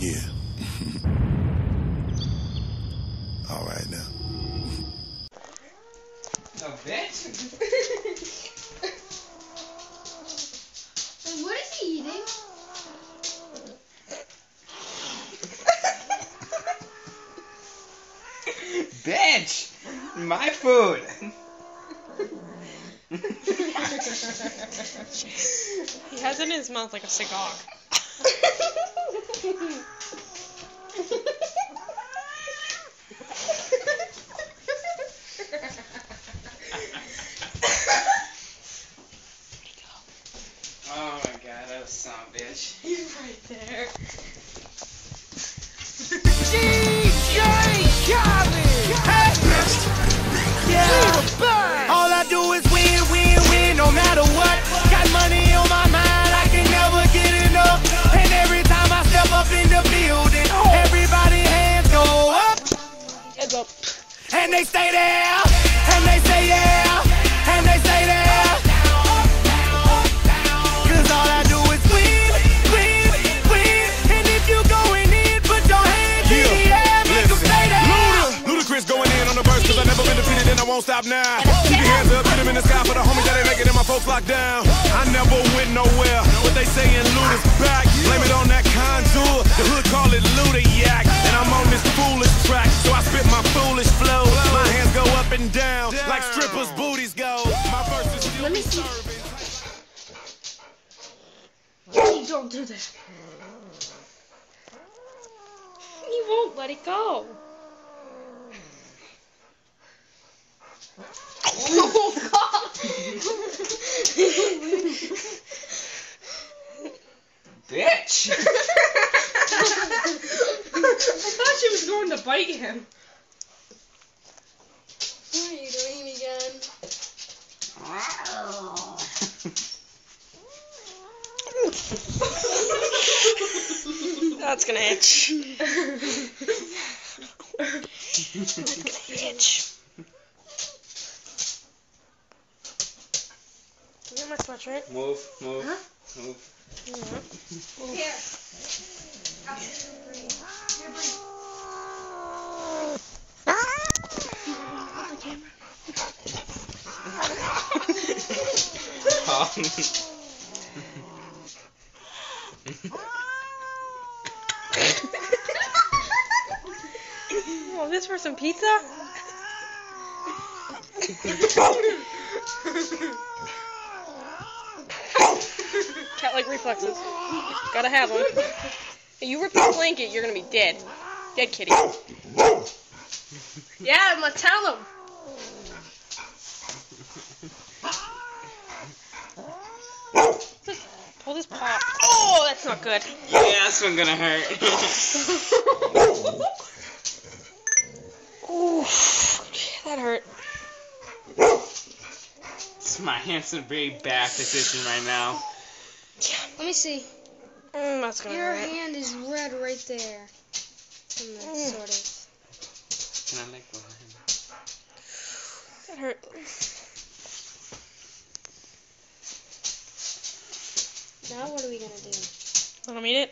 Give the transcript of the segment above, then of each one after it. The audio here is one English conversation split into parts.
Yeah. All right now. No, bitch. What is he eating? Bitch! My food! He has it in his mouth like a cigar. Oh my god, that was some bitch. He's right there. All I do is win, win, win, no matter what. Got money on my mind, I can never get enough. And every time I step up in the building, everybody hands go up. Heads up. And they stay there, and they say yeah, and they say there. Cause all I do is win, win, win. And if you going in, put your hands in the air, make them stay there. Ludacris going in on the verse, cause I never been defeated and I won't stop now. Keep your hands up, get them in the sky for the homies that ain't making it, my folks locked down. I never went nowhere, but they saying Luda's back. Blame it on that contour, the hood call it Luda-yak. And I'm on this foolish track, so I spit my foolish flow. My hands go up and down, like strippers' booties go. My verse is still Let me see. serving. Please don't do that. He won't let it go. Oh God! Bitch! I thought she was going to bite him. What are you doing again? That's gonna itch. It's gonna itch. Get my sweatshirt. Move, move, Huh? move. Here. Oh, this for some pizza? Cat-like reflexes. Gotta have them. If you rip this blanket, you're gonna be dead. Dead kitty. Yeah, I'm gonna tell him. Pull this paw. Oh, that's not good. Yeah, that's one gonna hurt. Ooh, that hurt. My hands in a very bad position right now. Let me see. That's gonna Your hurt. hand is red right there. Sort of. Can I let go of him? That hurt. Now what are we gonna do? Wanna meet it?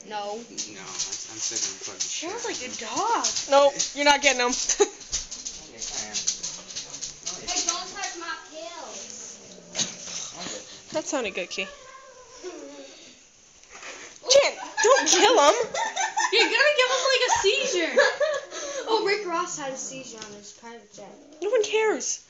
No. No, I'm still gonna plug the shit. Sounds like a dog. Nope, you're not getting them. Yes, I am. Hey, don't touch my pills. That sounded good, Key. Jen, don't kill him. You're gonna give him like a seizure. Oh, Rick Ross had a seizure on his private jet. No one cares.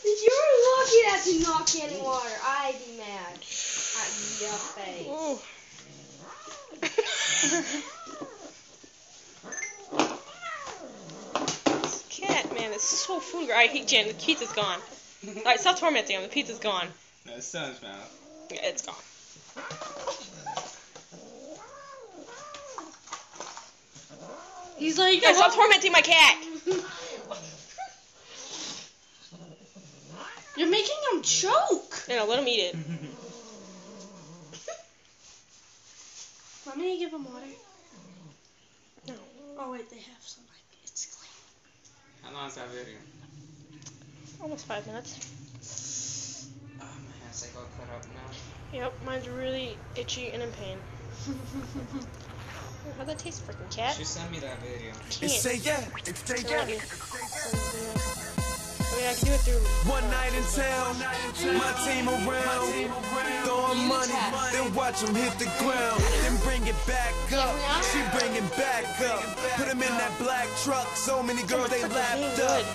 You're lucky that you're not getting water. I'd be mad at your face. Ooh. Cat, man, it's so food. Alright, hey, Jen, the pizza's gone. Alright, stop tormenting him. The pizza's gone. No, it's still in his mouth. Yeah, it's gone. He's like, You guys stop tormenting my cat. you're making him choke. No, let him eat it. Want me to give him water? No. Oh wait, they have some. It's clean. How long is that video? Almost 5 minutes. Oh, my hands like all Yep, mine's really itchy and in pain. How'd that taste, freaking cat? She sent me that video. Say yeah, say yeah. I mean, I can do it through. One night in town, my team around, throwing money, then watch them hit the ground, then bring it back up. She bring it back up. Put them in that black truck. So many girls they lapped up.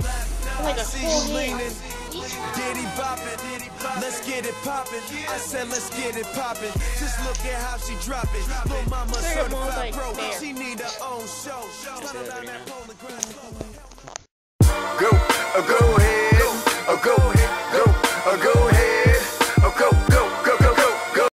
Like I a see full you hand. leaning. Diddy boppin', let's get it poppin'. I said let's get it poppin'. Just look at how she drop it. Little mama certified pro. She need her own show. Go ahead.